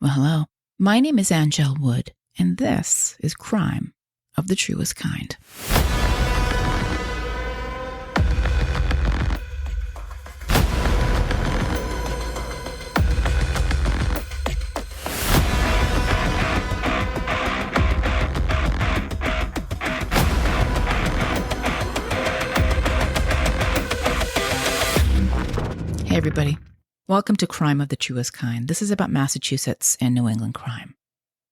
Well, hello. My name is Angel Wood, and this is Crime of the Truest Kind. Hey, everybody. Welcome to Crime of the Truest Kind. This is about Massachusetts and New England crime,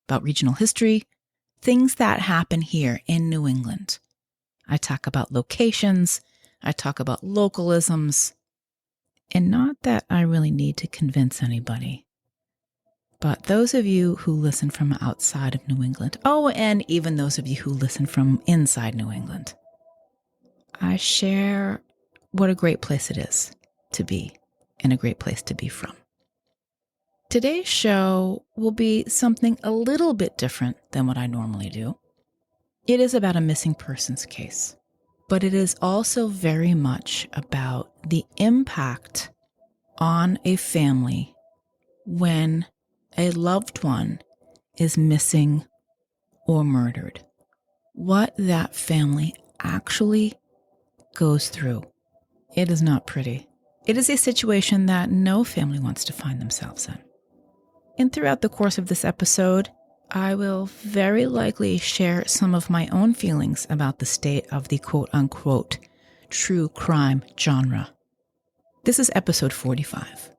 about regional history, things that happen here in New England. I talk about locations, I talk about localisms, and not that I really need to convince anybody. But those of you who listen from outside of New England, and even those of you who listen from inside New England, I share what a great place it is to be and a great place to be from. Today's show will be something a little bit different than what I normally do. It is about a missing persons case, but it is also very much about the impact on a family when a loved one is missing or murdered. What that family actually goes through. It is not pretty. It is a situation that no family wants to find themselves in. And throughout the course of this episode, I will very likely share some of my own feelings about the state of the quote-unquote true crime genre. This is episode 45.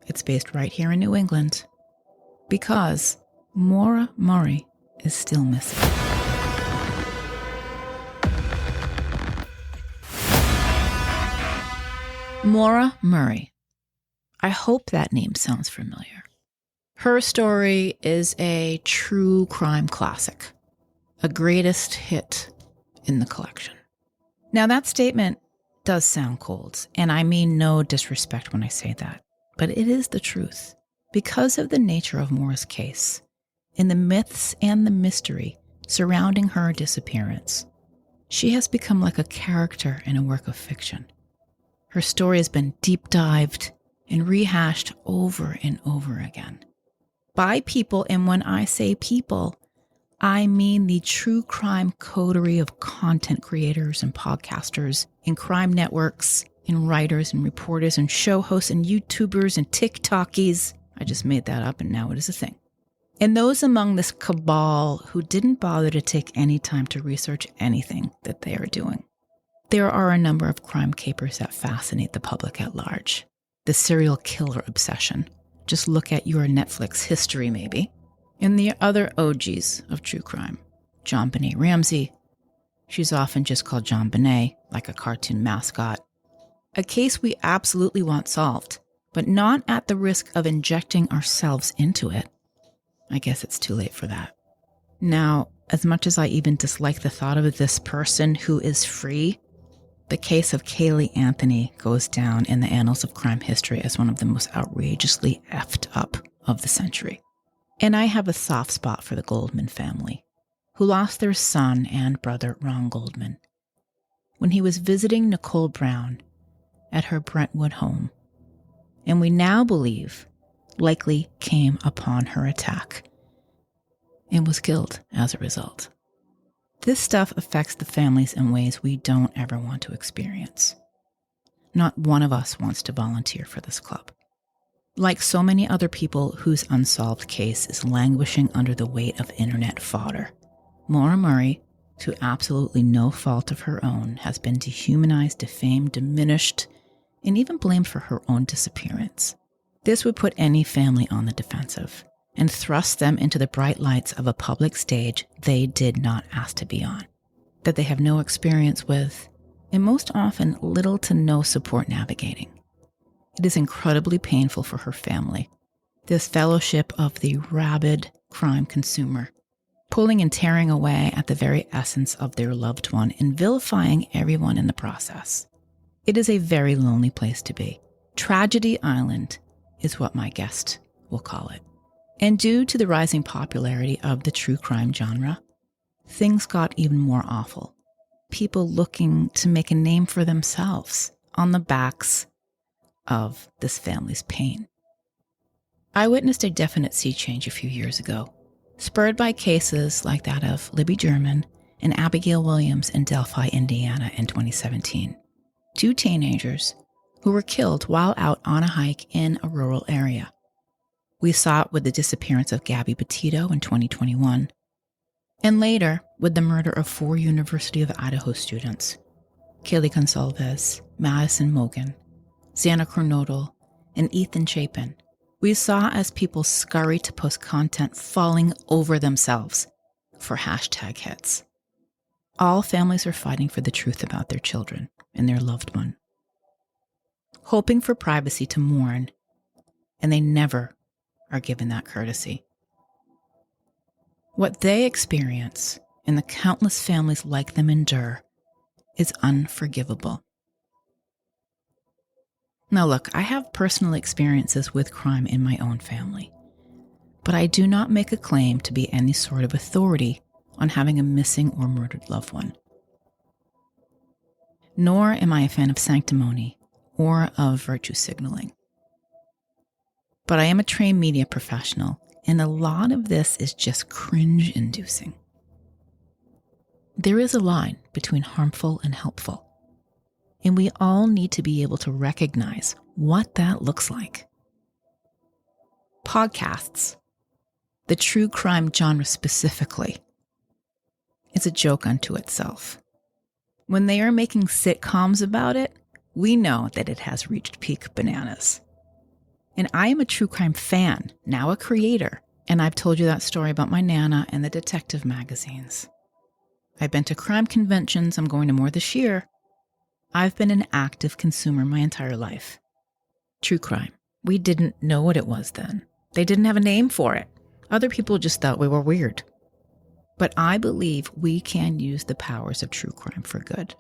It's based right here in New England because Maura Murray is still missing. Maura Murray. I hope that name sounds familiar. Her story is a true crime classic, a greatest hit in the collection. Now that statement does sound cold, and I mean no disrespect when I say that, but it is the truth. Because of the nature of Maura's case, and the myths and the mystery surrounding her disappearance, she has become like a character in a work of fiction. Her story has been deep dived and rehashed over and over again by people, and when I say people, I mean the true crime coterie of content creators and podcasters and crime networks and writers and reporters and show hosts and YouTubers and TikTokies. I just made that up and now it is a thing. And those among this cabal who didn't bother to take any time to research anything that they are doing. There are a number of crime capers that fascinate the public at large. The serial killer obsession. Just look at your Netflix history, maybe. And the other OGs of true crime. JonBenet Ramsey. She's often just called JonBenet, like a cartoon mascot. A case we absolutely want solved, but not at the risk of injecting ourselves into it. I guess it's too late for that. Now, as much as I even dislike the thought of this person who is free, the case of Caylee Anthony goes down in the annals of crime history as one of the most outrageously effed up of the century. And I have a soft spot for the Goldman family, who lost their son and brother, Ron Goldman, when he was visiting Nicole Brown at her Brentwood home, and we now believe likely came upon her attack and was killed as a result. This stuff affects the families in ways we don't ever want to experience. Not one of us wants to volunteer for this club. Like so many other people whose unsolved case is languishing under the weight of internet fodder, Maura Murray, to absolutely no fault of her own, has been dehumanized, defamed, diminished, and even blamed for her own disappearance. This would put any family on the defensive and thrust them into the bright lights of a public stage they did not ask to be on, that they have no experience with, and most often little to no support navigating. It is incredibly painful for her family, this fellowship of the rabid crime consumer, pulling and tearing away at the very essence of their loved one and vilifying everyone in the process. It is a very lonely place to be. Tragedy Island is what my guest will call it. And due to the rising popularity of the true crime genre, things got even more awful. People looking to make a name for themselves on the backs of this family's pain. I witnessed a definite sea change a few years ago, spurred by cases like that of Libby German and Abigail Williams in Delphi, Indiana in 2017. 2 teenagers who were killed while out on a hike in a rural area. We saw it with the disappearance of Gabby Petito in 2021, and later with the murder of 4 University of Idaho students, Kaylee Gonsalves, Madison Mogan, Xana Kernodle, and Ethan Chapin. We saw as people scurry to post content falling over themselves for hashtag hits. All families are fighting for the truth about their children and their loved one, hoping for privacy to mourn, and they never are given that courtesy. What they experience and the countless families like them endure is unforgivable. Now look, I have personal experiences with crime in my own family, but I do not make a claim to be any sort of authority on having a missing or murdered loved one. Nor am I a fan of sanctimony or of virtue signaling. But I am a trained media professional, and a lot of this is just cringe-inducing. There is a line between harmful and helpful, and we all need to be able to recognize what that looks like. Podcasts, the true crime genre specifically, is a joke unto itself. When they are making sitcoms about it, we know that it has reached peak bananas. And I am a true crime fan, now a creator, and I've told you that story about my Nana and the detective magazines. I've been to crime conventions, I'm going to more this year. I've been an active consumer my entire life. True crime. We didn't know what it was then. They didn't have a name for it. Other people just thought we were weird. But I believe we can use the powers of true crime for good.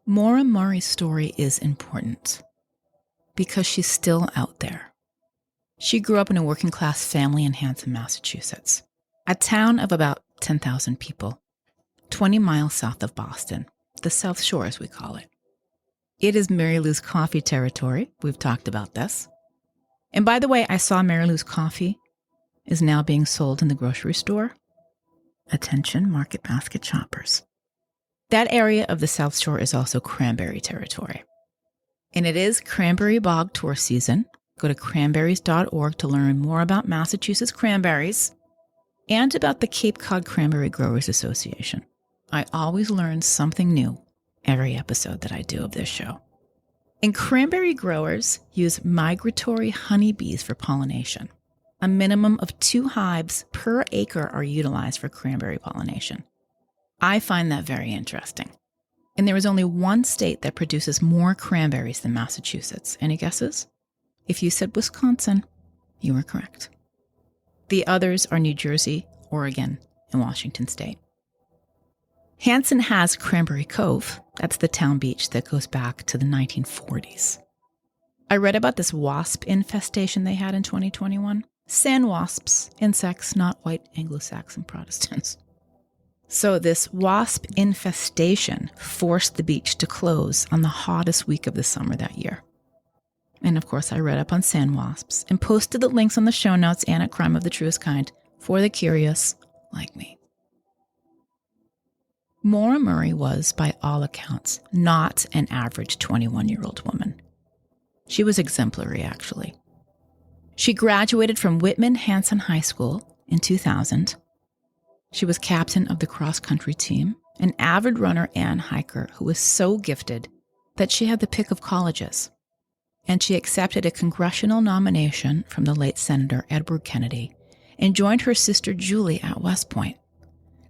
Maura Murray's story is important because she's still out there. She grew up in a working-class family in Hanson, Massachusetts, a town of about 10,000 people, 20 miles south of Boston, the South Shore as we call it. It is Mary Lou's coffee territory. We've talked about this. And by the way, I saw Mary Lou's coffee is now being sold in the grocery store. Attention, market basket shoppers. That area of the South Shore is also cranberry territory. And it is cranberry bog tour season. Go to cranberries.org to learn more about Massachusetts cranberries and about the Cape Cod Cranberry Growers Association. I always learn something new every episode that I do of this show. And cranberry growers use migratory honeybees for pollination. A minimum of 2 hives per acre are utilized for cranberry pollination. I find that very interesting. And there is only one state that produces more cranberries than Massachusetts. Any guesses? If you said Wisconsin, you were correct. The others are New Jersey, Oregon, and Washington State. Hanson has Cranberry Cove. That's the town beach that goes back to the 1940s. I read about this wasp infestation they had in 2021. Sand wasps, insects, not white Anglo-Saxon Protestants. So this wasp infestation forced the beach to close on the hottest week of the summer that year. And of course, I read up on sand wasps and posted the links on the show notes and at Crime of the Truest Kind for the curious like me. Maura Murray was, by all accounts, not an average 21-year-old woman. She was exemplary, actually. She graduated from Whitman Hanson High School in 2000. She was captain of the cross-country team, an avid runner and hiker who was so gifted that she had the pick of colleges. And she accepted a congressional nomination from the late Senator Edward Kennedy and joined her sister Julie at West Point.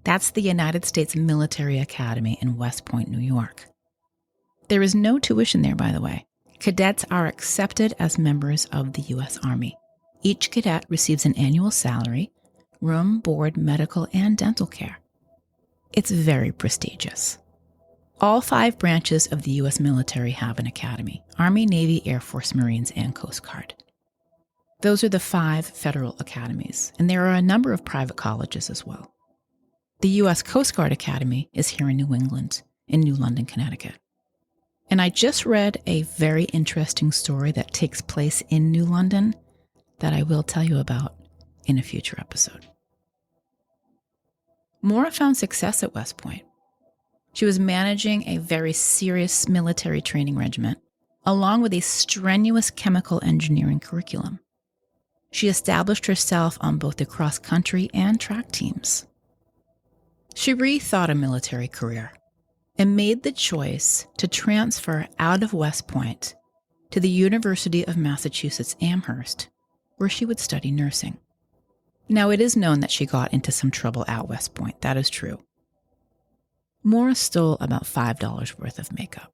That's the United States Military Academy in West Point, New York. There is no tuition there, by the way. Cadets are accepted as members of the U.S. Army. Each cadet receives an annual salary, room, board, medical, and dental care. It's very prestigious. All 5 branches of the U.S. military have an academy: Army, Navy, Air Force, Marines, and Coast Guard. Those are the 5 federal academies, and there are a number of private colleges as well. The U.S. Coast Guard Academy is here in New England, in New London, Connecticut. And I just read a very interesting story that takes place in New London that I will tell you about in a future episode. Maura found success at West Point. She was managing a very serious military training regiment, along with a strenuous chemical engineering curriculum. She established herself on both the cross-country and track teams. She rethought a military career and made the choice to transfer out of West Point to the University of Massachusetts Amherst, where she would study nursing. Now, it is known that she got into some trouble at West Point. That is true. Maura stole about $5 worth of makeup.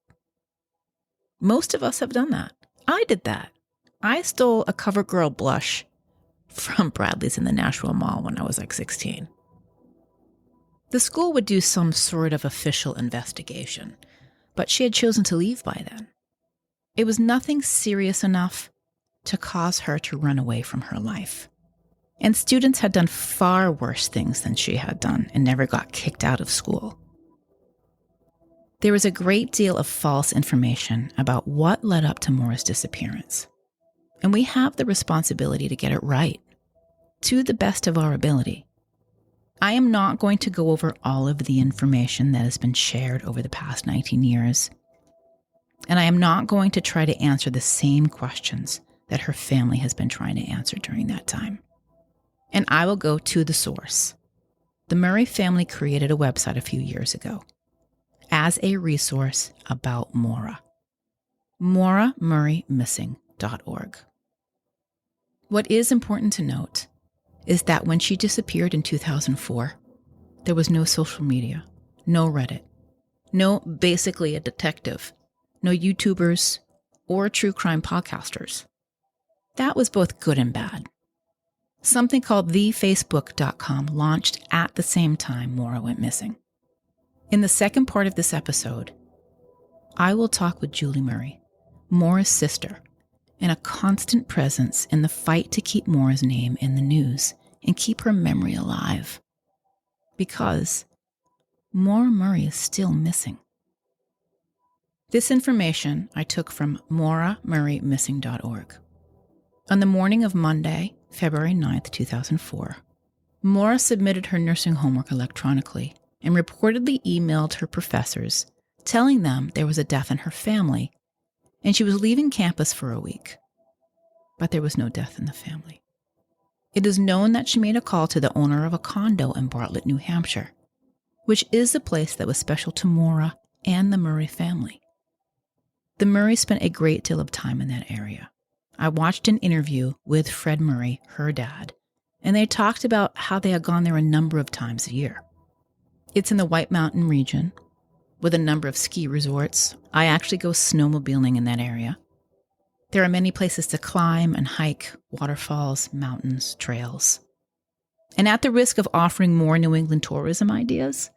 Most of us have done that. I did that. I stole a CoverGirl blush from Bradley's in the Nashua Mall when I was like 16. The school would do some sort of official investigation, but she had chosen to leave by then. It was nothing serious enough to cause her to run away from her life. And students had done far worse things than she had done and never got kicked out of school. There was a great deal of false information about what led up to Maura's disappearance. And we have the responsibility to get it right, to the best of our ability. I am not going to go over all of the information that has been shared over the past 19 years. And I am not going to try to answer the same questions that her family has been trying to answer during that time. And I will go to the source. The Murray family created a website a few years ago as a resource about Maura. MauraMurrayMissing.org. What is important to note is that when she disappeared in 2004, there was no social media, no Reddit, no Basically a Detective, no YouTubers or true crime podcasters. That was both good and bad. Something called thefacebook.com launched at the same time Maura went missing. In the second part of this episode, I will talk with Julie Murray, Maura's sister, and a constant presence in the fight to keep Maura's name in the news and keep her memory alive. Because Maura Murray is still missing. This information I took from MauraMurrayMissing.org. On the morning of Monday, February 9th, 2004, Maura submitted her nursing homework electronically and reportedly emailed her professors, telling them there was a death in her family and she was leaving campus for a week. But there was no death in the family. It is known that she made a call to the owner of a condo in Bartlett, New Hampshire, which is a place that was special to Maura and the Murray family. The Murrays spent a great deal of time in that area. I watched an interview with Fred Murray, her dad, and they talked about how they had gone there a number of times a year. It's in the White Mountain region, with a number of ski resorts. I actually go snowmobiling in that area. There are many places to climb and hike, waterfalls, mountains, trails. And at the risk of offering more New England tourism ideas,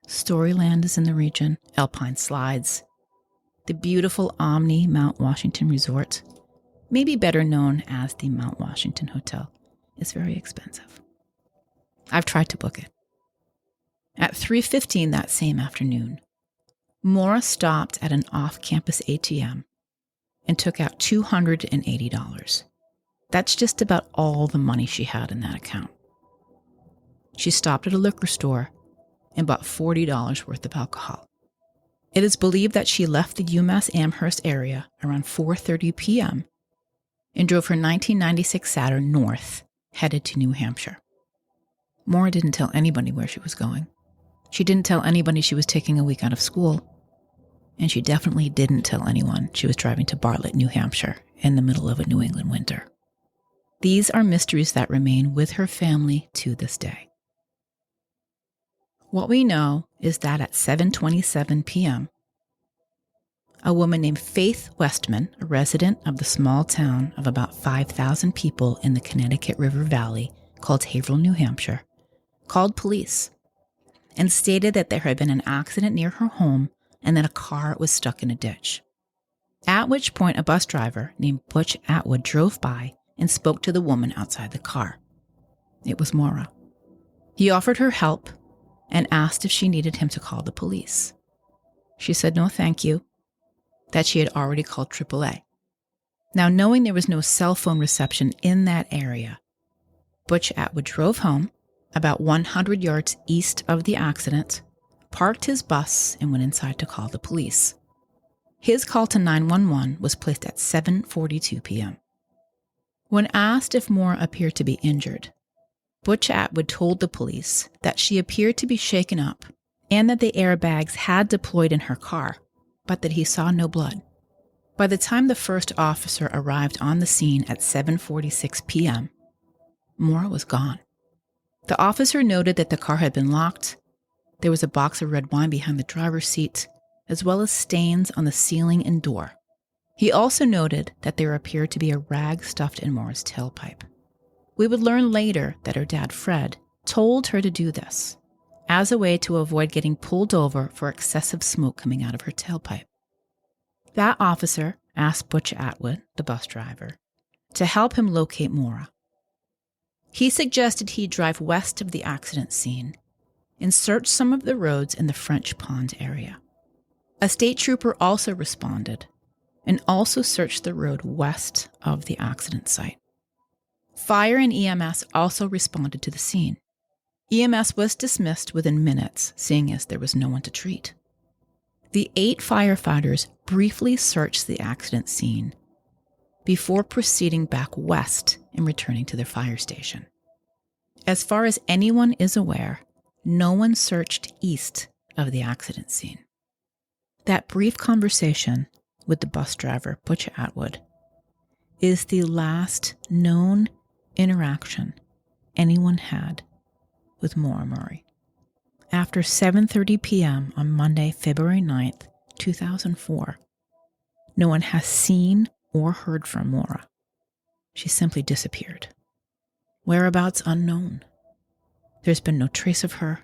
Storyland is in the region, Alpine Slides, the beautiful Omni Mount Washington Resort, maybe better known as the Mount Washington Hotel, is very expensive. I've tried to book it. At 3:15 that same afternoon, Maura stopped at an off-campus ATM and took out $280. That's just about all the money she had in that account. She stopped at a liquor store and bought $40 worth of alcohol. It is believed that she left the UMass Amherst area around 4:30 p.m. and drove her 1996 Saturn north, headed to New Hampshire. Maura didn't tell anybody where she was going. She didn't tell anybody she was taking a week out of school. And she definitely didn't tell anyone she was driving to Bartlett, New Hampshire, in the middle of a New England winter. These are mysteries that remain with her family to this day. What we know is that at 7:27 p.m., a woman named Faith Westman, a resident of the small town of about 5,000 people in the Connecticut River Valley called Haverhill, New Hampshire, called police and stated that there had been an accident near her home and that a car was stuck in a ditch. At which point a bus driver named Butch Atwood drove by and spoke to the woman outside the car. It was Maura. He offered her help and asked if she needed him to call the police. She said no thank you, that she had already called AAA. Now, knowing there was no cell phone reception in that area, Butch Atwood drove home about 100 yards east of the accident, parked his bus, and went inside to call the police. His call to 911 was placed at 7:42 p.m. When asked if Maura appeared to be injured, Butch Atwood told the police that she appeared to be shaken up and that the airbags had deployed in her car, but that he saw no blood. By the time the first officer arrived on the scene at 7:46 p.m., Maura was gone. The officer noted that the car had been locked. There was a box of red wine behind the driver's seat, as well as stains on the ceiling and door. He also noted that there appeared to be a rag stuffed in Maura's tailpipe. We would learn later that her dad, Fred, told her to do this as a way to avoid getting pulled over for excessive smoke coming out of her tailpipe. That officer asked Butch Atwood, the bus driver, to help him locate Maura. He suggested he drive west of the accident scene and search some of the roads in the French Pond area. A state trooper also responded and also searched the road west of the accident site. Fire and EMS also responded to the scene. EMS was dismissed within minutes, seeing as there was no one to treat. The 8 firefighters briefly searched the accident scene before proceeding back west and returning to their fire station. As far as anyone is aware, no one searched east of the accident scene. That brief conversation with the bus driver, Butch Atwood, is the last known interaction anyone had with Maura Murray. After 7:30 p.m. on Monday, February 9th, 2004, no one has seen or heard from Maura. She simply disappeared. Whereabouts unknown. There's been no trace of her.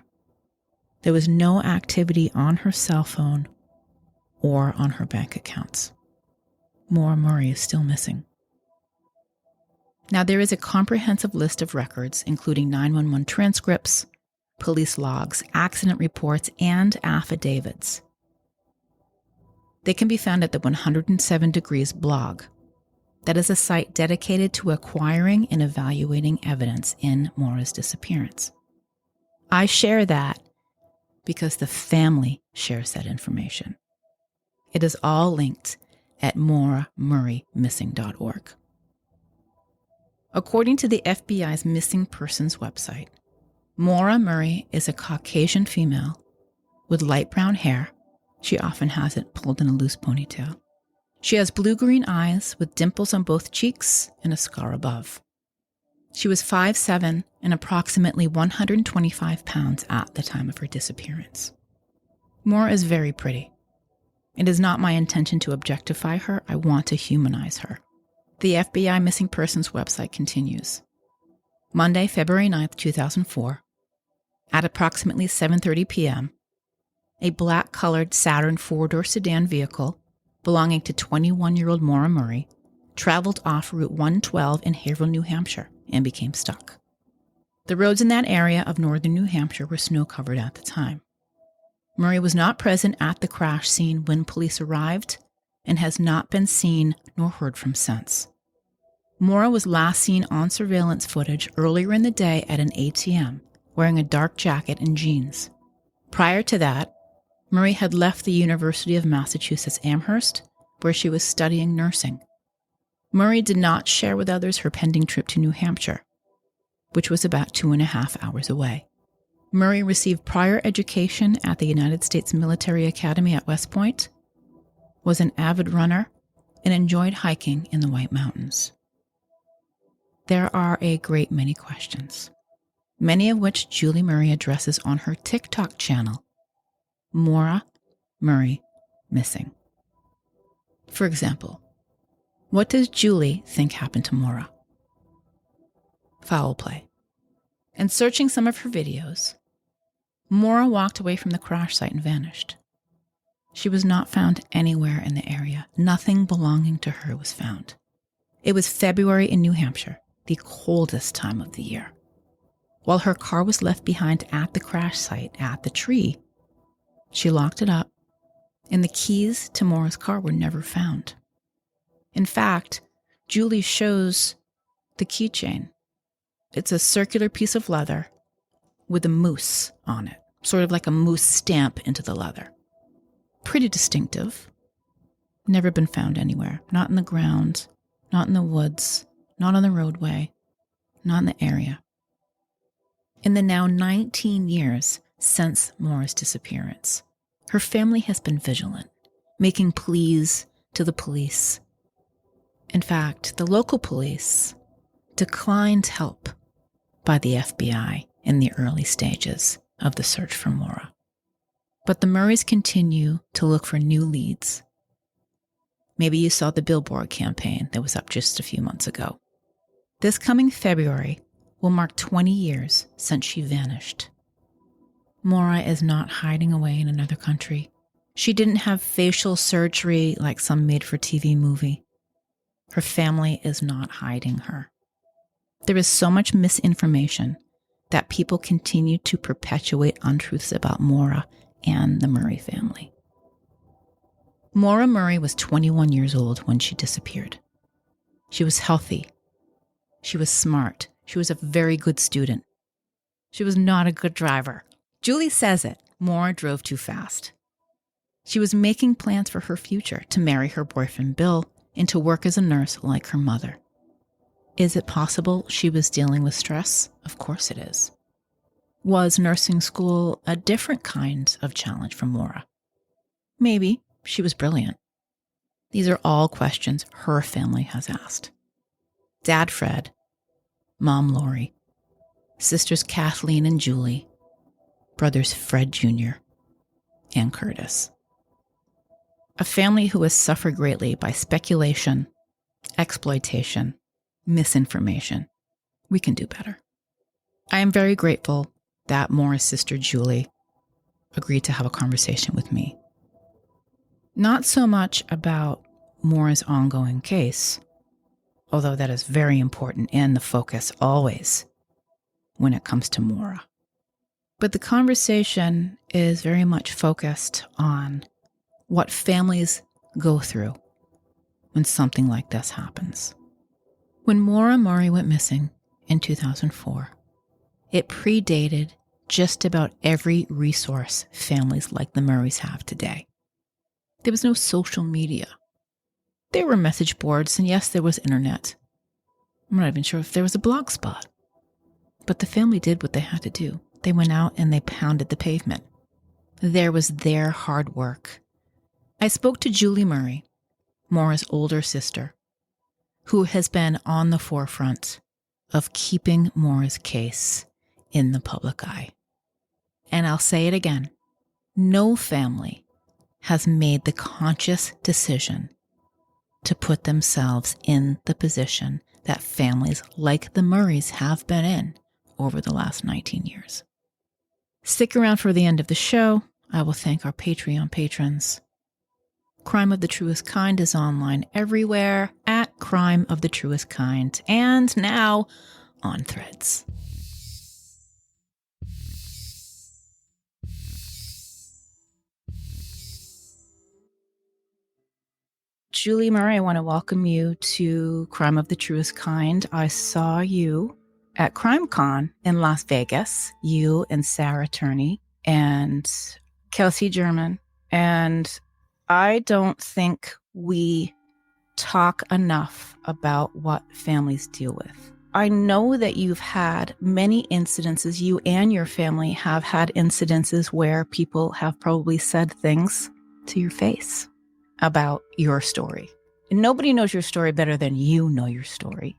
There was no activity on her cell phone or on her bank accounts. Maura Murray is still missing. Now, there is a comprehensive list of records, including 911 transcripts, police logs, accident reports, and affidavits. They can be found at the 107 Degrees blog. That is a site dedicated to acquiring and evaluating evidence in Maura's disappearance. I share that because the family shares that information. It is all linked at mauramurraymissing.org. According to the FBI's missing persons website, Maura Murray is a Caucasian female with light brown hair. She often has it pulled in a loose ponytail. She has blue-green eyes with dimples on both cheeks and a scar above. She was 5'7" and approximately 125 pounds at the time of her disappearance. Maura is very pretty. It is not my intention to objectify her. I want to humanize her. The FBI Missing Persons website continues. Monday, February 9th, 2004, at approximately 7:30 p.m., a black-colored Saturn four-door sedan vehicle belonging to 21-year-old Maura Murray traveled off Route 112 in Haverhill, New Hampshire, and became stuck. The roads in that area of northern New Hampshire were snow-covered at the time. Murray was not present at the crash scene when police arrived and has not been seen nor heard from since. Maura was last seen on surveillance footage earlier in the day at an ATM, wearing a dark jacket and jeans. Prior to that, Murray had left the University of Massachusetts Amherst, where she was studying nursing. Murray did not share with others her pending trip to New Hampshire, which was about 2.5 hours away. Murray received prior education at the United States Military Academy at West Point, was an avid runner, and enjoyed hiking in the White Mountains. There are a great many questions, many of which Julie Murray addresses on her TikTok channel, Maura Murray Missing. For example, what does Julie think happened to Maura? Foul play. In searching some of her videos, Maura walked away from the crash site and vanished. She was not found anywhere in the area. Nothing belonging to her was found. It was February in New Hampshire, the coldest time of the year. While her car was left behind at the crash site at the tree, she locked it up And the keys to Maura's car were never found. In fact, Julie shows the keychain. It's a circular piece of leather with a moose on it, sort of like a moose stamp into the leather. Pretty distinctive. Never been found anywhere. Not in the ground, not in the woods, not on the roadway, not in the area. In the now 19 years since Maura's disappearance, her family has been vigilant, making pleas to the police. In fact, the local police declined help by the FBI in the early stages of the search for Maura. But the Murrays continue to look for new leads. Maybe you saw the billboard campaign that was up just a few months ago. This coming February will mark 20 years since she vanished. Maura is not hiding away in another country. She didn't have facial surgery like some made-for-TV movie. Her family is not hiding her. There is so much misinformation that people continue to perpetuate untruths about Maura and the Murray family. Maura Murray was 21 years old when she disappeared. She was healthy. She was smart. She was a very good student. She was not a good driver. Julie says it. Maura drove too fast. She was making plans for her future, to marry her boyfriend Bill and to work as a nurse like her mother. Is it possible she was dealing with stress? Of course it is. Was nursing school a different kind of challenge for Maura? Maybe. She was brilliant. These are all questions her family has asked. Dad Fred, Mom Lori, sisters Kathleen and Julie, brothers Fred Jr. and Curtis. A family who has suffered greatly by speculation, exploitation, misinformation. We can do better. I am very grateful that Maura's sister Julie agreed to have a conversation with me. Not so much about Maura's ongoing case, although that is very important and the focus always when it comes to Maura. But the conversation is very much focused on what families go through when something like this happens. When Maura Murray went missing in 2004, it predated just about every resource families like the Murrays have today. There was no social media. There were message boards, and yes, there was internet. I'm not even sure if there was a blog spot. But the family did what they had to do. They went out and they pounded the pavement. There was their hard work. I spoke to Julie Murray, Maura's older sister, who has been on the forefront of keeping Maura's case in the public eye. And I'll say it again, no family has made the conscious decision to put themselves in the position that families like the Murrays have been in over the last 19 years. Stick around for the end of the show. I will thank our Patreon patrons. Crime of the Truest Kind is online everywhere at Crime of the Truest Kind, and now on Threads. Julie Murray, I want to welcome you to Crime of the Truest Kind. I saw you at CrimeCon in Las Vegas, you and Sarah Turney and Kelsey German. And I don't think we talk enough about what families deal with. I know that you've had many incidences, you and your family have had incidences where people have probably said things to your face about your story. And nobody knows your story better than you know your story.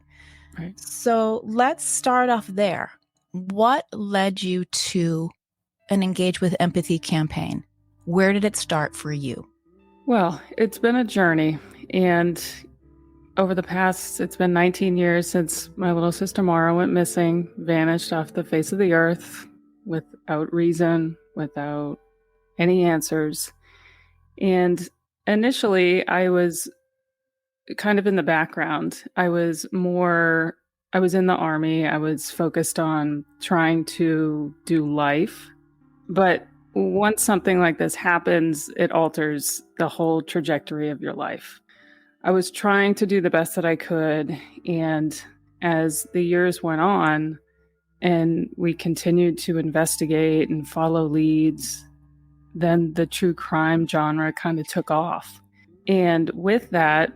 Right. So let's start off there. What led you to an Engage with Empathy campaign? Where did it start for you? Well, it's been a journey. And over the past, it's been 19 years since my little sister Maura went missing, vanished off the face of the earth without reason, without any answers. And initially, I was kind of in the background. I was in the Army. I was focused on trying to do life. But once something like this happens, it alters the whole trajectory of your life. I was trying to do the best that I could. And as the years went on and we continued to investigate and follow leads, then the true crime genre kind of took off. And with that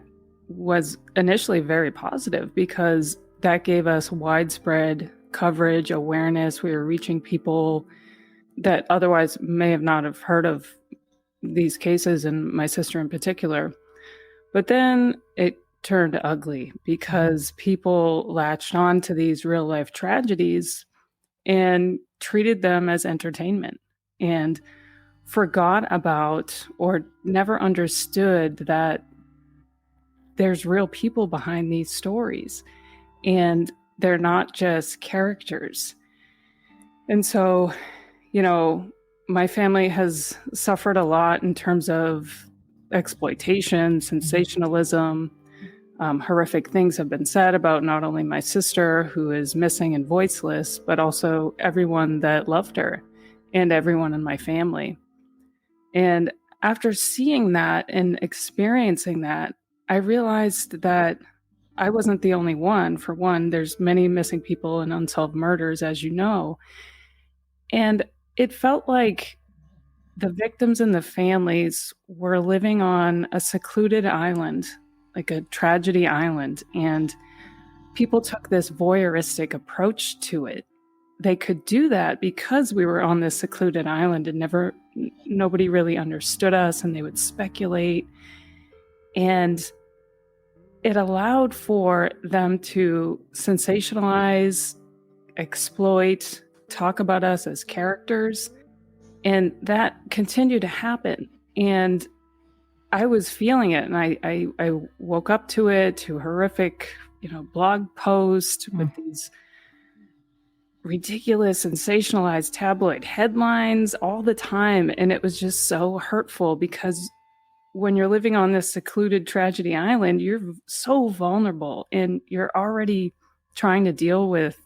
was initially very positive because that gave us widespread coverage, awareness. We were reaching people that otherwise may have not have heard of these cases, and my sister in particular. But then it turned ugly because people latched on to these real life tragedies and treated them as entertainment and forgot about or never understood that there's real people behind these stories and they're not just characters. And so, my family has suffered a lot in terms of exploitation, sensationalism. Horrific things have been said about not only my sister, who is missing and voiceless, but also everyone that loved her and everyone in my family. And after seeing that and experiencing that, I realized that I wasn't the only one. For one, there's many missing people and unsolved murders, as you know. And it felt like the victims and the families were living on a secluded island, like a tragedy island, and people took this voyeuristic approach to it. They could do that because we were on this secluded island and nobody really understood us, and they would speculate. And it allowed for them to sensationalize, exploit, talk about us as characters. And that continued to happen. And I was feeling it. And I woke up to it, to horrific, blog posts with these ridiculous, sensationalized tabloid headlines all the time. And it was just so hurtful because when you're living on this secluded tragedy island, you're so vulnerable and you're already trying to deal with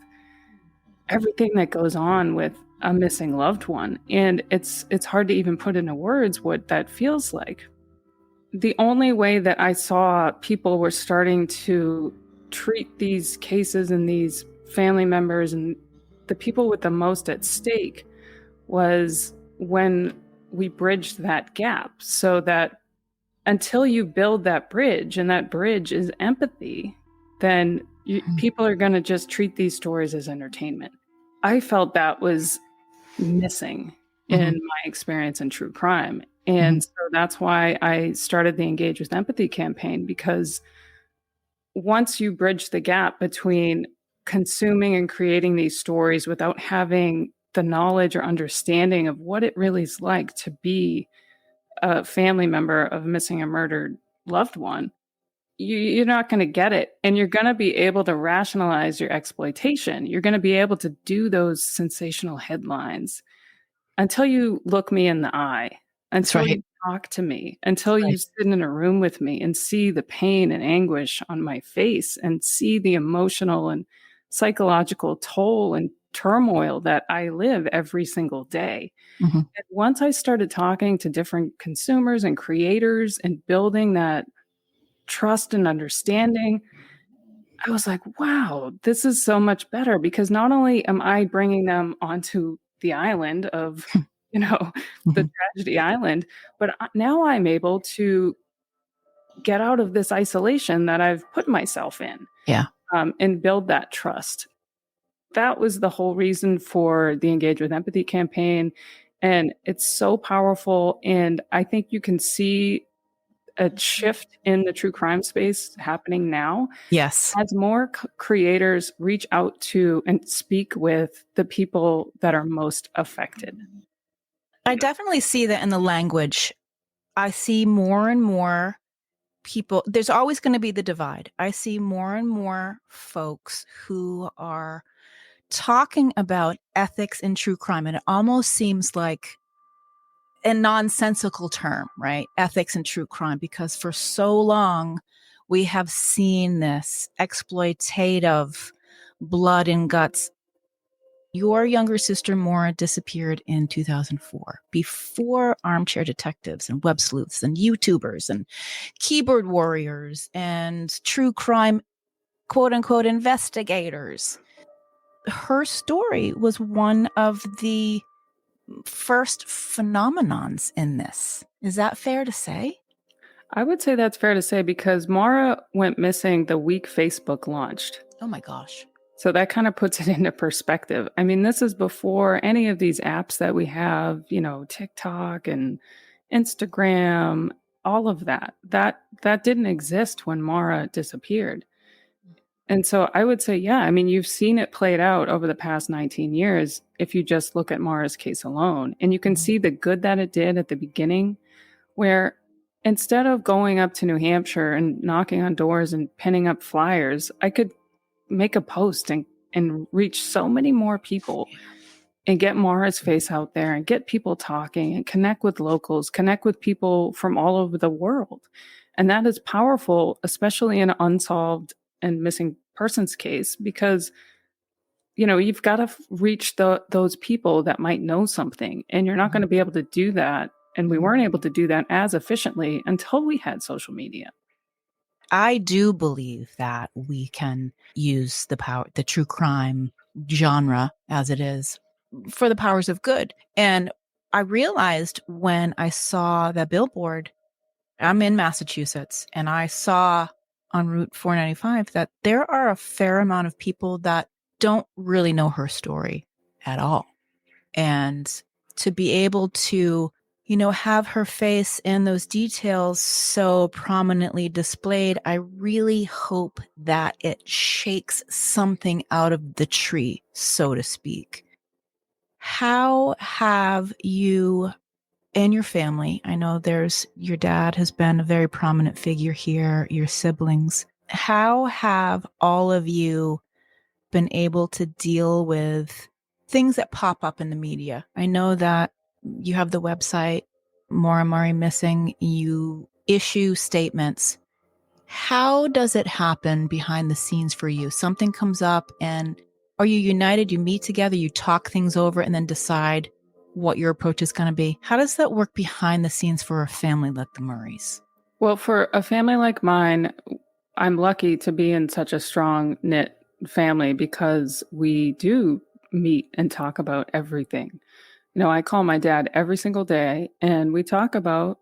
everything that goes on with a missing loved one. And it's hard to even put into words what that feels like. The only way that I saw people were starting to treat these cases and these family members and the people with the most at stake was when we bridged that gap, so that until you build that bridge, and that bridge is empathy, then people are going to just treat these stories as entertainment. I felt that was missing in my experience in true crime. And so that's why I started the Engage with Empathy campaign, because once you bridge the gap between consuming and creating these stories without having the knowledge or understanding of what it really is like to be a family member of a missing or murdered loved one, you're not going to get it. And you're going to be able to rationalize your exploitation. You're going to be able to do those sensational headlines until you look me in the eye, until you talk to me, until you sit in a room with me and see the pain and anguish on my face and see the emotional and psychological toll and turmoil that I live every single day. And once I started talking to different consumers and creators and building that trust and understanding, I was like, wow, this is so much better, because not only am I bringing them onto the island of, the tragedy island, but now I'm able to get out of this isolation that I've put myself in. Yeah. And build that trust. That was the whole reason for the Engage with Empathy campaign. And it's so powerful. And I think you can see a shift in the true crime space happening now. Yes. As more creators reach out to and speak with the people that are most affected. I definitely see that in the language. I see more and more people. There's always going to be the divide. I see more and more folks who are talking about ethics in true crime. And it almost seems like a nonsensical term, right? Ethics in true crime, because for so long we have seen this exploitative blood and guts, Your younger sister Maura disappeared in 2004, before armchair detectives and web sleuths and YouTubers and keyboard warriors and true crime quote unquote investigators. Her story was one of the first phenomenons in this. Is that fair to say? I would say that's fair to say because Maura went missing the week Facebook launched. Oh my gosh. So that kind of puts it into perspective. I mean, this is before any of these apps that we have, TikTok and Instagram, all of that. That didn't exist when Maura disappeared. And so I would say, yeah, I mean, you've seen it played out over the past 19 years if you just look at Maura's case alone. And you can see the good that it did at the beginning, where instead of going up to New Hampshire and knocking on doors and pinning up flyers, I could make a post and reach so many more people and get Maura's face out there and get people talking and connect with locals, connect with people from all over the world. And that is powerful, especially in an unsolved and missing persons case, because you've got to reach those people that might know something, and you're not going to be able to do that. And we weren't able to do that as efficiently until we had social media. I do believe that we can use the true crime genre as it is for the powers of good. And I realized when I saw that billboard, I'm in Massachusetts, and I saw on Route 495 that there are a fair amount of people that don't really know her story at all. And to be able to, have her face and those details so prominently displayed, I really hope that it shakes something out of the tree, so to speak. How have you and your family, I know your dad has been a very prominent figure here, your siblings. How have all of you been able to deal with things that pop up in the media? I know that you have the website, Maura Murray Missing. You issue statements. How does it happen behind the scenes for you? Something comes up, and are you united? You meet together, you talk things over, and then decide what your approach is going to be. How does that work behind the scenes for a family like the Murrays? Well, for a family like mine, I'm lucky to be in such a strong knit family because we do meet and talk about everything. I call my dad every single day and we talk about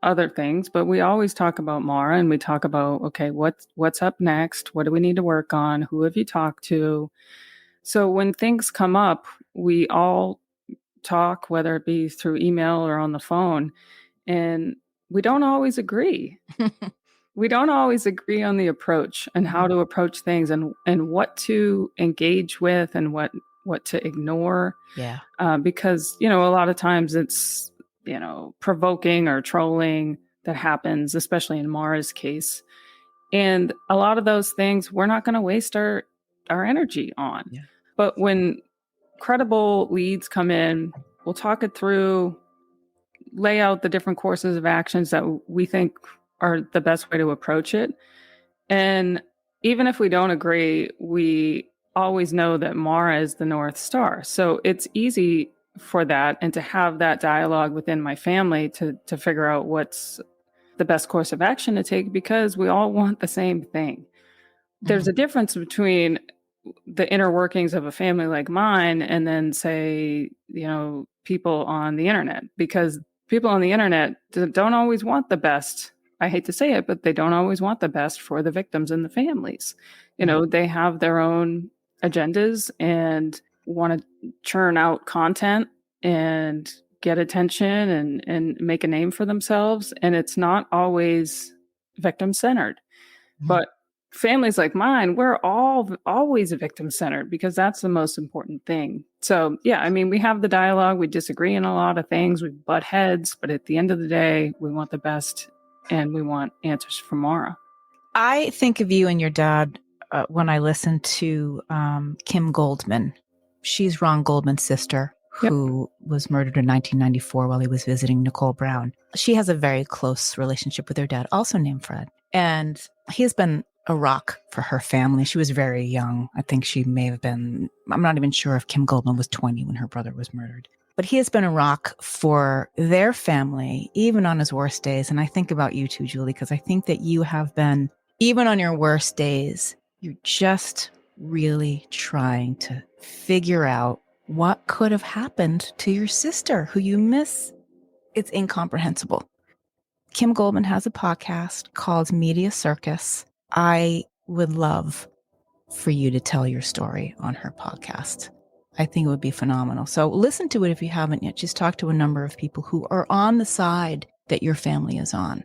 other things, but we always talk about Maura, and we talk about, okay, what's up next? What do we need to work on? Who have you talked to? So when things come up, we all talk, whether it be through email or on the phone, and we don't always agree. We don't always agree on the approach and how to approach things and what to engage with and what to ignore. Yeah. Because, a lot of times it's, provoking or trolling that happens, especially in Maura's case. And a lot of those things we're not going to waste our energy on. Yeah. But when credible leads come in, we'll talk it through, lay out the different courses of actions that we think are the best way to approach it. And even if we don't agree, we always know that Maura is the North Star. So it's easy for that and to have that dialogue within my family to figure out what's the best course of action to take, because we all want the same thing. There's a difference between the inner workings of a family like mine and then say, people on the internet, because people on the internet don't always want the best. I hate to say it, but they don't always want the best for the victims and the families. They have their own agendas and want to churn out content and get attention and make a name for themselves. And it's not always victim centered. But families like mine, we're always victim centered because that's the most important thing. So, yeah, I mean, we have the dialogue. We disagree on a lot of things. We butt heads. But at the end of the day, we want the best and we want answers from Maura. I think of you and your dad when I listen to Kim Goldman. She's Ron Goldman's sister, who was murdered in 1994 while he was visiting Nicole Brown. She has a very close relationship with her dad, also named Fred. And he has been a rock for her family. She was very young. I think she may have been, I'm not even sure if Kim Goldman was 20 when her brother was murdered. But he has been a rock for their family, even on his worst days. And I think about you too, Julie, because I think that you have been, even on your worst days, you're just really trying to figure out what could have happened to your sister who you miss. It's incomprehensible. Kim Goldman has a podcast called Media Circus. I would love for you to tell your story on her podcast. I think it would be phenomenal. So listen to it if you haven't yet. Just talk to a number of people who are on the side that your family is on,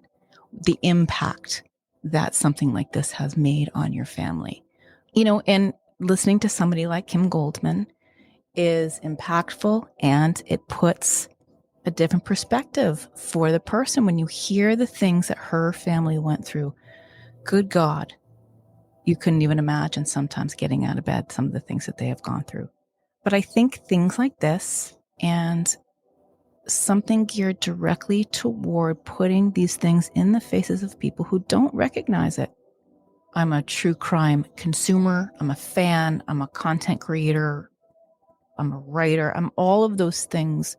the impact that something like this has made on your family. You know, and listening to somebody like Kim Goldman is impactful, and it puts a different perspective for the person when you hear the things that her family went through. Good God, you couldn't even imagine sometimes getting out of bed, some of the things that they have gone through. But I think things like this and something geared directly toward putting these things in the faces of people who don't recognize it. I'm a true crime consumer. I'm a fan. I'm a content creator. I'm a writer. I'm all of those things.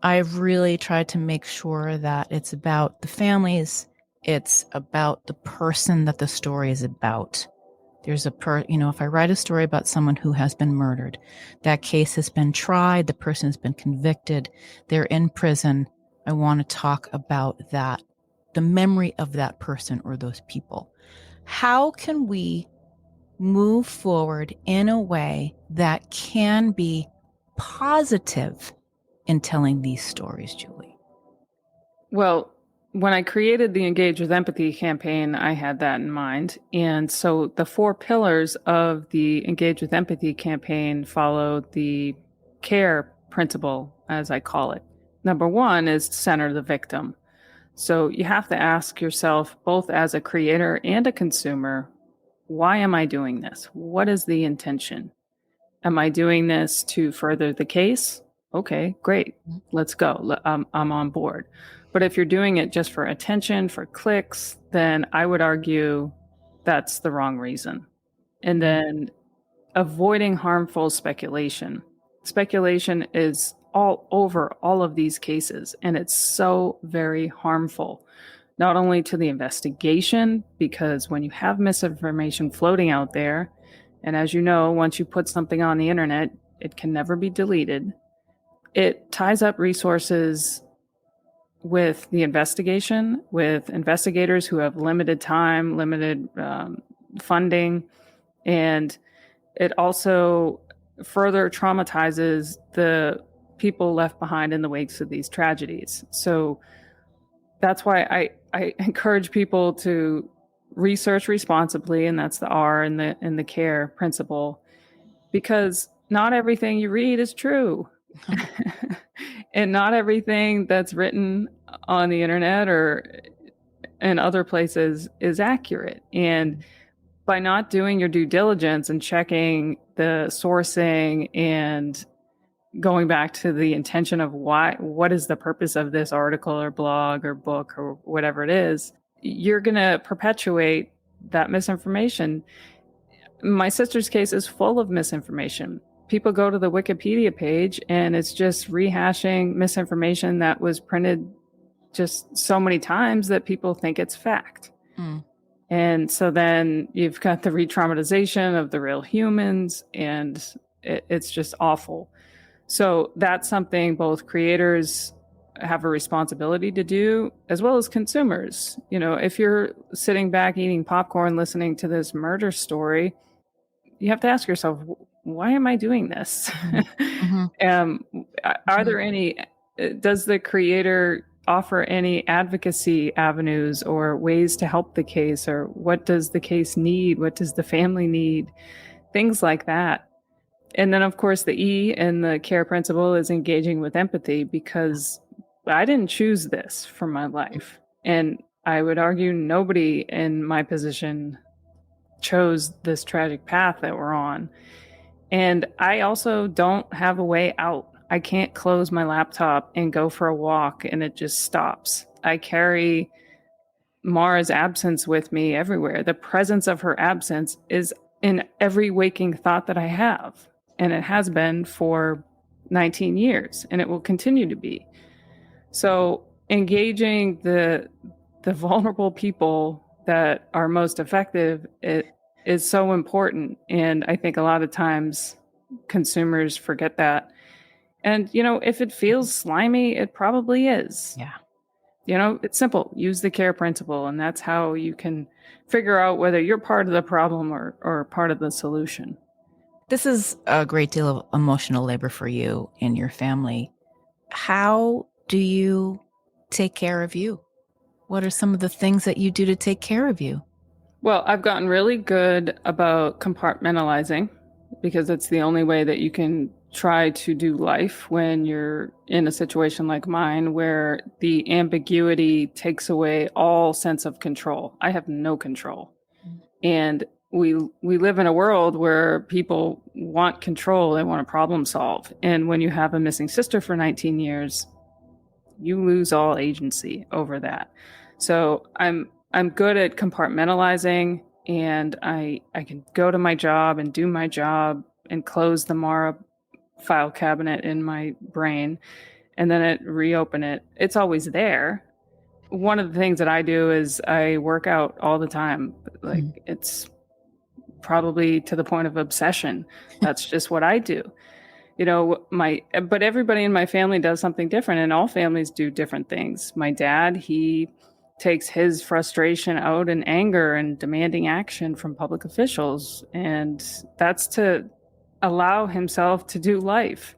I've really tried to make sure that it's about the families. It's about the person that the story is about. There's if I write a story about someone who has been murdered, that case has been tried, the person has been convicted, they're in prison. I want to talk about that, the memory of that person or those people. How can we move forward in a way that can be positive in telling these stories, Julie? Well, when I created the Engage with Empathy campaign, I had that in mind. And so the 4 pillars of the Engage with Empathy campaign follow the CARE principle, as I call it. Number 1 is center the victim. So you have to ask yourself, both as a creator and a consumer, why am I doing this? What is the intention? Am I doing this to further the case? Okay, great. Let's go. I'm on board. But if you're doing it just for attention, for clicks, then I would argue that's the wrong reason. And then avoiding harmful speculation. Speculation is all over all of these cases, and it's so very harmful, not only to the investigation, because when you have misinformation floating out there, and as you know, once you put something on the internet, it can never be deleted. It ties up resources with the investigation, with investigators who have limited time, limited funding, and it also further traumatizes the people left behind in the wakes of these tragedies. So that's why I encourage people to research responsibly, and that's the R in the CARE principle, because not everything you read is true. And not everything that's written on the internet or in other places is accurate. And by not doing your due diligence and checking the sourcing and going back to the intention of what is the purpose of this article or blog or book or whatever it is, you're going to perpetuate that misinformation. My sister's case is full of misinformation. People go to the Wikipedia page and it's just rehashing misinformation that was printed just so many times that people think it's fact. And so then you've got the re-traumatization of the real humans, and it's just awful. So that's something both creators have a responsibility to do, as well as consumers. You know, if you're sitting back eating popcorn, listening to this murder story, you have to ask yourself, why am I doing this? Are there any, does the creator offer any advocacy avenues or ways to help the case, or what does the case need? What does the family need? Things like that. And then, of course, the E in the CARE principle is engaging with empathy, because I didn't choose this for my life. And I would argue nobody in my position chose this tragic path that we're on. And I also don't have a way out. I can't close my laptop and go for a walk and it just stops. I carry Maura's absence with me everywhere. The presence of her absence is in every waking thought that I have. And it has been for 19 years, and it will continue to be. So engaging the vulnerable people that are most effective, it is so important. And I think a lot of times consumers forget that. And, if it feels slimy, it probably is. Yeah. It's simple. Use the care principle. And that's how you can figure out whether you're part of the problem or part of the solution. This is a great deal of emotional labor for you and your family. How do you take care of you? What are some of the things that you do to take care of you? Well, I've gotten really good about compartmentalizing, because it's the only way that you can try to do life when you're in a situation like mine, where the ambiguity takes away all sense of control. I have no control. And we live in a world where people want control, they want to problem solve. And when you have a missing sister for 19 years, you lose all agency over that. So I'm good at compartmentalizing, and I can go to my job and do my job and close the Maura file cabinet in my brain, and then reopen it. It's always there. One of the things that I do is I work out all the time. Like it's probably to the point of obsession. That's just what I do. But everybody in my family does something different, and all families do different things. My dad, he takes his frustration out in anger and demanding action from public officials. And that's to allow himself to do life.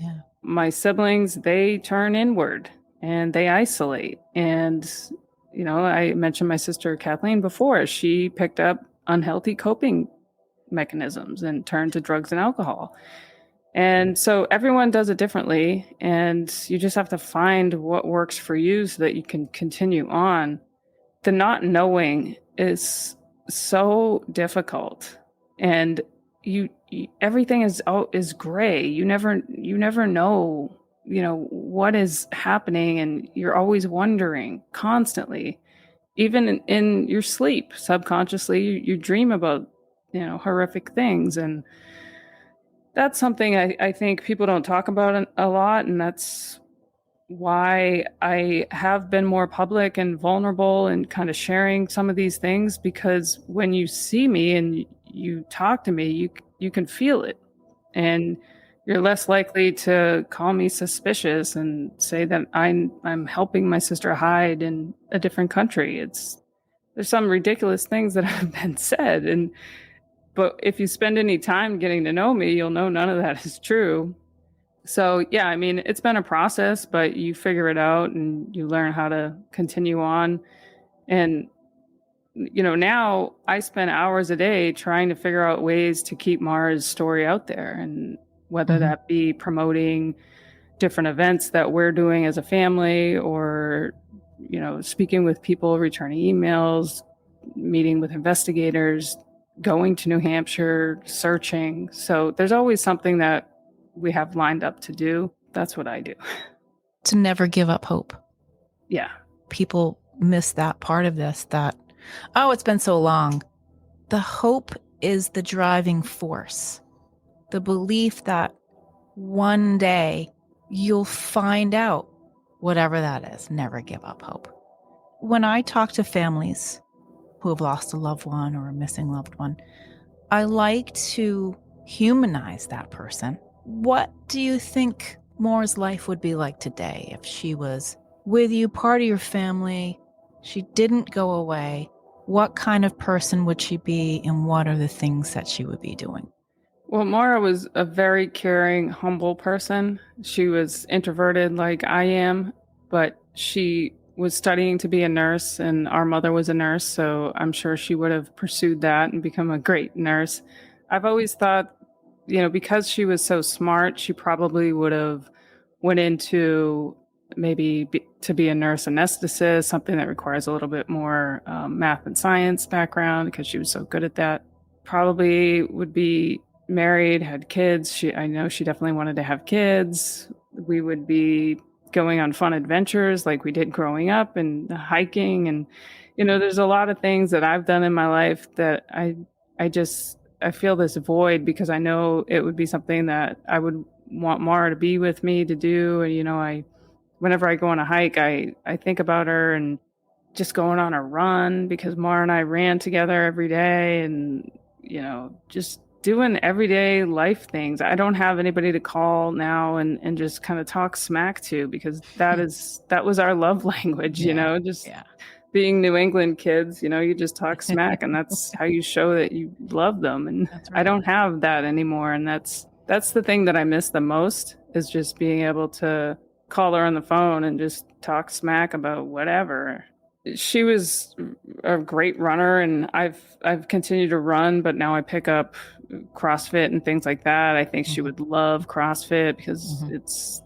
Yeah. My siblings, they turn inward and they isolate. And, I mentioned my sister Kathleen before. She picked up unhealthy coping mechanisms and turned to drugs and alcohol. And so everyone does it differently, and you just have to find what works for you so that you can continue on. The not knowing is so difficult, and everything is gray. You never know, what is happening, and you're always wondering constantly. Even in your sleep, subconsciously, you dream about, horrific things. And that's something I think people don't talk about a lot, and that's why I have been more public and vulnerable and kind of sharing some of these things, because when you see me and you talk to me, you can feel it, and you're less likely to call me suspicious and say that I'm helping my sister hide in a different country. There's some ridiculous things that have been said, but if you spend any time getting to know me, you'll know none of that is true. So, yeah, I mean, it's been a process, but you figure it out and you learn how to continue on. And, now I spend hours a day trying to figure out ways to keep Maura's story out there, and whether that be promoting different events that we're doing as a family, or, speaking with people, returning emails, meeting with investigators, going to New Hampshire, searching. So there's always something that we have lined up to do. That's what I do. To never give up hope. Yeah. People miss that part of this, that, it's been so long. The hope is the driving force. The belief that one day you'll find out whatever that is. Never give up hope. When I talk to families who have lost a loved one or a missing loved one, I like to humanize that person. What do you think Maura's life would be like today if she was with you, part of your family, she didn't go away? What kind of person would she be, and what are the things that she would be doing? Well, Maura was a very caring, humble person. She was introverted like I am, but she was studying to be a nurse, and our mother was a nurse, so I'm sure she would have pursued that and become a great nurse. I've always thought, because she was so smart, she probably would have went into to be a nurse anesthetist, something that requires a little bit more math and science background, because she was so good at that. Probably would be married, had kids. I know she definitely wanted to have kids. We would be going on fun adventures like we did growing up, and hiking, and There's a lot of things that I've done in my life that I feel this void, because I know it would be something that I would want Mara to be with me to do. And, whenever I go on a hike, I think about her, and just going on a run, because Mara and I ran together every day, and, just doing everyday life things. I don't have anybody to call now and just kind of talk smack to, because that was our love language, just being New England kids, you just talk smack, and that's how you show that you love them. And That's right. I don't have that anymore. And that's the thing that I miss the most, is just being able to call her on the phone and just talk smack about whatever. She was a great runner, and I've continued to run, but now I pick up CrossFit and things like that. I think she would love CrossFit, because it's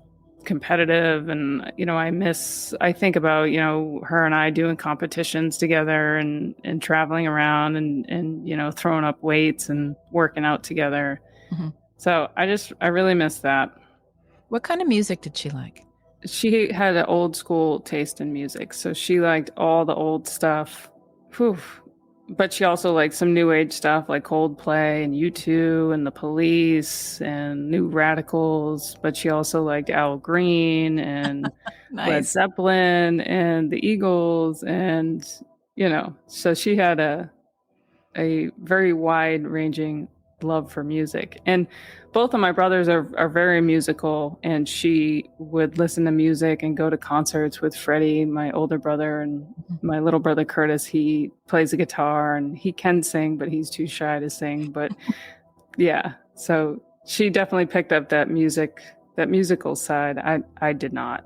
competitive. And, I think about, her and I doing competitions together, and traveling around, and throwing up weights and working out together. So I really miss that. What kind of music did she like? She had an old school taste in music, so she liked all the old stuff. Whew. But she also liked some new age stuff like Coldplay and U2 and the Police and New Radicals. But she also liked Al Green and Nice. Led Zeppelin and the Eagles. And, so she had a very wide ranging love for music. And both of my brothers are very musical, and she would listen to music and go to concerts with Freddie, my older brother, and my little brother Curtis. He plays the guitar, and he can sing, but he's too shy to sing. But yeah, so she definitely picked up that musical side. I did not.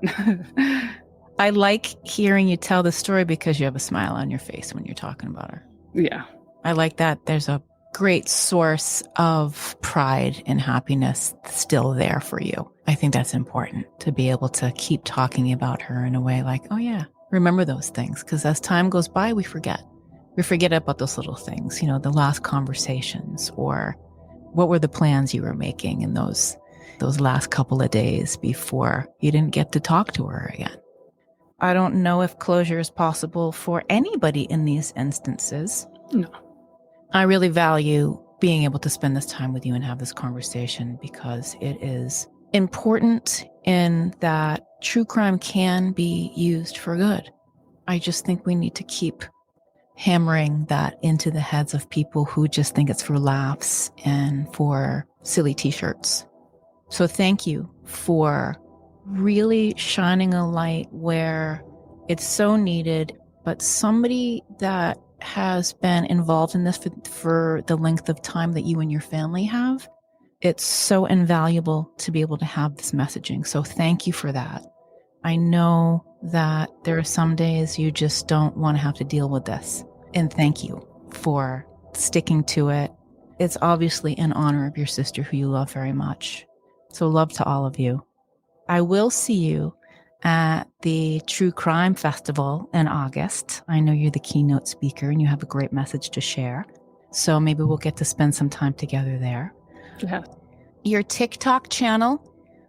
I like hearing you tell the story, because you have a smile on your face when you're talking about her. Yeah. I like that. There's a great source of pride and happiness still there for you. I think that's important, to be able to keep talking about her in a way like, oh yeah, remember those things. Because as time goes by, we forget. We forget about those little things, the last conversations, or what were the plans you were making in those last couple of days before you didn't get to talk to her again. I don't know if closure is possible for anybody in these instances. No. I really value being able to spend this time with you and have this conversation, because it is important in that true crime can be used for good. I just think we need to keep hammering that into the heads of people who just think it's for laughs and for silly t-shirts. So thank you for really shining a light where it's so needed, but somebody that has been involved in this for the length of time that you and your family have, it's so invaluable to be able to have this messaging. So thank you for that. I know that there are some days you just don't want to have to deal with this. And thank you for sticking to it. It's obviously in honor of your sister, who you love very much. So love to all of you. I will see you at the True Crime Festival in August. I know you're the keynote speaker and you have a great message to share. So maybe we'll get to spend some time together there. Yeah. Your TikTok channel,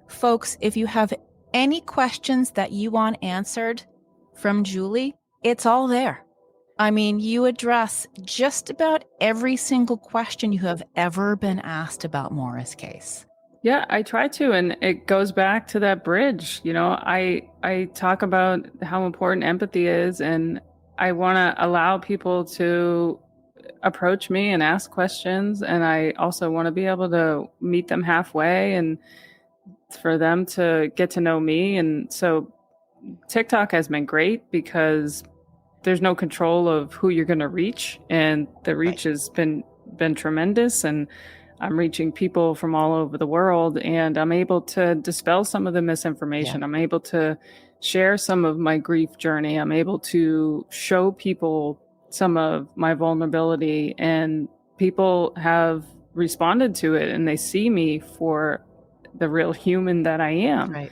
folks, if you have any questions that you want answered from Julie, it's all there. I mean, you address just about every single question you have ever been asked about Maura's case. Yeah, I try to, and it goes back to that bridge. I talk about how important empathy is, and I want to allow people to approach me and ask questions, and I also want to be able to meet them halfway, and for them to get to know me. And so TikTok has been great, because there's no control of who you're going to reach, and the reach has been tremendous, and I'm reaching people from all over the world, and I'm able to dispel some of the misinformation. Yeah. I'm able to share some of my grief journey. I'm able to show people some of my vulnerability, and people have responded to it, and they see me for the real human that I am. Right.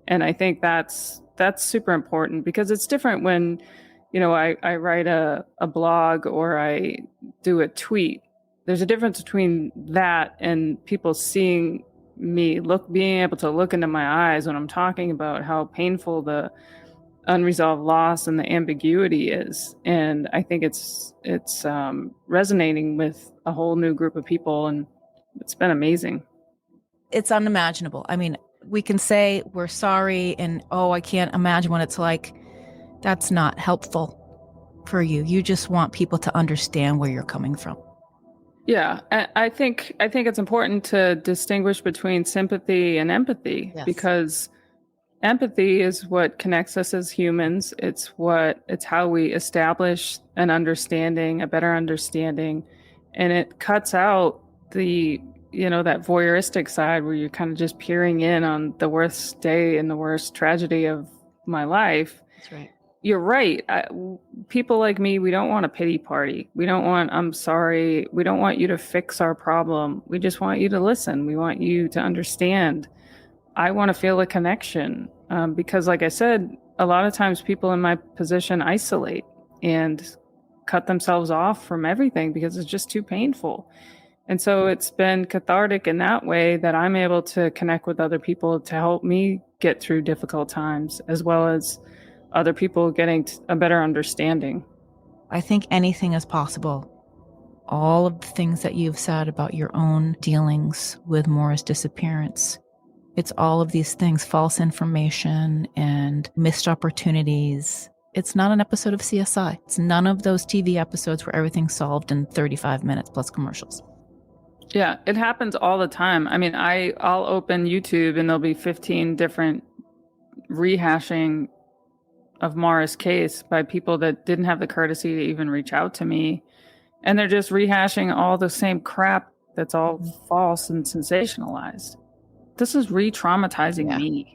And I think that's super important, because it's different when, I write a blog or I do a tweet. There's a difference between that and people seeing me, being able to look into my eyes when I'm talking about how painful the unresolved loss and the ambiguity is. And I think it's resonating with a whole new group of people, and it's been amazing. It's unimaginable. I mean, we can say we're sorry and, oh, I can't imagine what it's like. That's not helpful for you. You just want people to understand where you're coming from. Yeah, I think it's important to distinguish between sympathy and empathy, Yes. because empathy is what connects us as humans. It's how we establish an understanding, a better understanding, and it cuts out the, that voyeuristic side where you're kind of just peering in on the worst day and the worst tragedy of my life. That's right. You're right. People like me, we don't want a pity party. We don't want, I'm sorry. We don't want you to fix our problem. We just want you to listen. We want you to understand. I want to feel a connection, because, like I said, a lot of times people in my position isolate and cut themselves off from everything because it's just too painful. And so it's been cathartic in that way that I'm able to connect with other people to help me get through difficult times, as well as other people getting a better understanding. I think anything is possible. All of the things that you've said about your own dealings with Maura's disappearance, it's all of these things, false information and missed opportunities. It's not an episode of CSI. It's none of those TV episodes where everything's solved in 35 minutes plus commercials. Yeah, it happens all the time. I mean, I'll open YouTube and there'll be 15 different rehashing of Maura's case by people that didn't have the courtesy to even reach out to me. And they're just rehashing all the same crap that's all false and sensationalized. This is re-traumatizing me.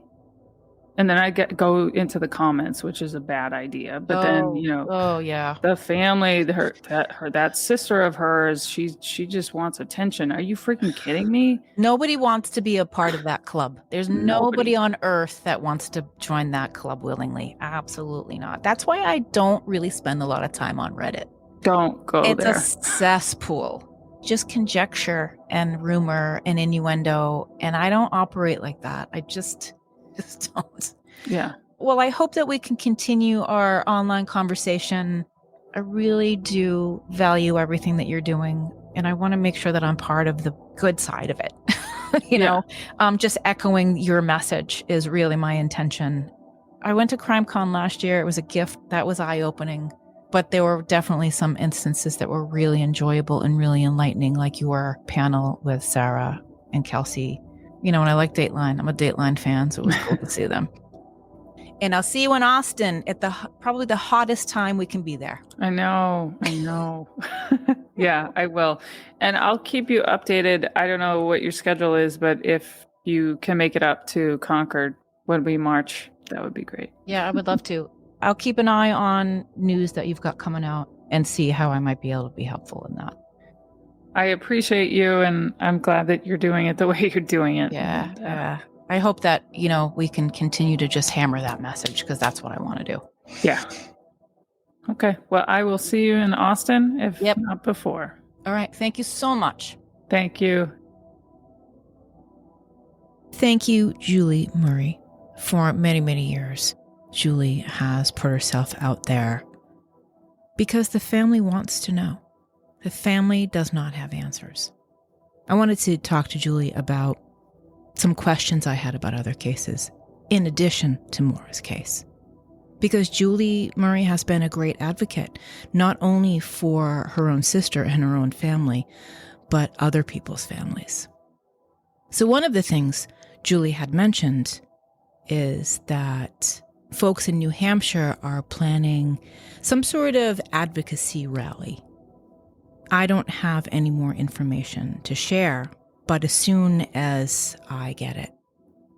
And then I go into the comments, which is a bad idea. But then, the family, that sister of hers, she just wants attention. Are you freaking kidding me? Nobody wants to be a part of that club. There's nobody on earth that wants to join that club willingly. Absolutely not. That's why I don't really spend a lot of time on Reddit. Don't go there. It's a cesspool. Just conjecture and rumor and innuendo. And I don't operate like that. I just don't. Yeah. Well, I hope that we can continue our online conversation. I really do value everything that you're doing. And I want to make sure that I'm part of the good side of it. Just echoing your message is really my intention. I went to CrimeCon last year. It was a gift that was eye-opening. But there were definitely some instances that were really enjoyable and really enlightening, like your panel with Sarah and Kelsey. And I like Dateline. I'm a Dateline fan, so it was cool to see them. And I'll see you in Austin at probably the hottest time we can be there. I know. Yeah, I will. And I'll keep you updated. I don't know what your schedule is, but if you can make it up to Concord when we march, that would be great. Yeah, I would love to. I'll keep an eye on news that you've got coming out and see how I might be able to be helpful in that. I appreciate you, and I'm glad that you're doing it the way you're doing it. Yeah. I hope that, we can continue to just hammer that message, because that's what I want to do. Yeah. Okay. Well, I will see you in Austin, if not before. All right. Thank you so much. Thank you. Thank you, Julie Murray. For many, many years, Julie has put herself out there because the family wants to know. The family does not have answers. I wanted to talk to Julie about some questions I had about other cases, in addition to Maura's case. Because Julie Murray has been a great advocate, not only for her own sister and her own family, but other people's families. So one of the things Julie had mentioned is that folks in New Hampshire are planning some sort of advocacy rally. I don't have any more information to share, but as soon as I get it,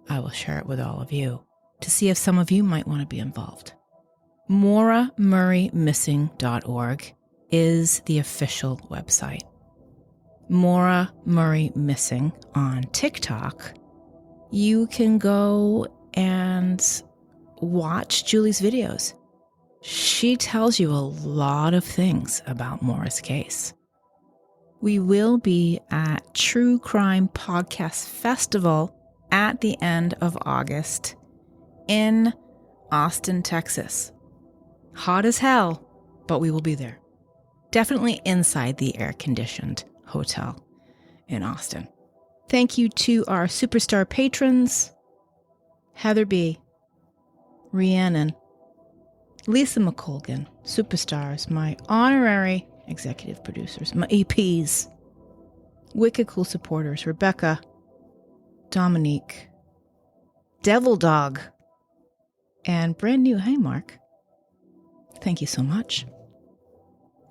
I will share it with all of you to see if some of you might want to be involved. MauraMurrayMissing.org is the official website. Maura Murray Missing on TikTok. You can go and watch Julie's videos. She tells you a lot of things about Maura's case. We will be at True Crime Podcast Festival at the end of August in Austin, Texas. Hot as hell, but we will be there. Definitely inside the air-conditioned hotel in Austin. Thank you to our superstar patrons, Heather B., Rhiannon, Lisa McColgan, superstars, my honorary executive producers, my EPs, wicked cool supporters, Rebecca, Dominique, Devil Dog, and brand new, hey Mark. Thank you so much.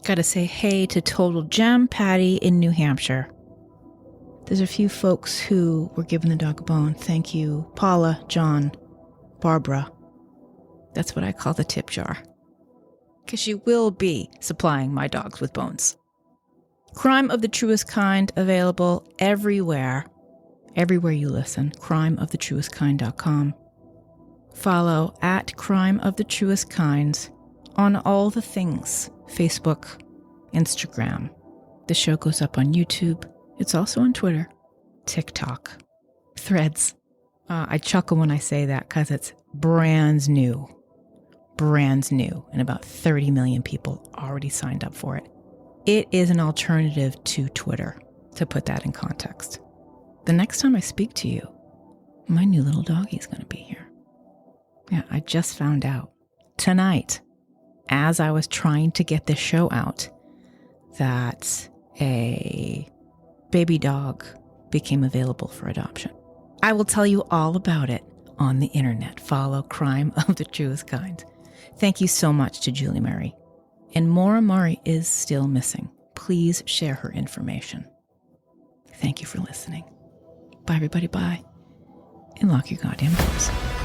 Gotta say hey to Total Gem Patty in New Hampshire. There's a few folks who were giving the dog a bone. Thank you, Paula, John, Barbara. That's what I call the tip jar. Because she will be supplying my dogs with bones. Crime of the Truest Kind available everywhere. Everywhere you listen. crimeofthetruestkind.com. Follow at Crime of the Truest Kinds on all the things. Facebook, Instagram. The show goes up on YouTube. It's also on Twitter, TikTok, Threads. I chuckle when I say that because it's brand new. Brand new. And about 30 million people already signed up for it. It is an alternative to Twitter, to put that in context. The next time I speak to you, my new little doggy is going to be here. Yeah, I just found out tonight, as I was trying to get this show out, that a baby dog became available for adoption. I will tell you all about it on the internet. Follow Crime of the Truest Kind. Thank you so much to Julie Murray. And Maura Murray is still missing. Please share her information. Thank you for listening. Bye, everybody. Bye. And lock your goddamn doors.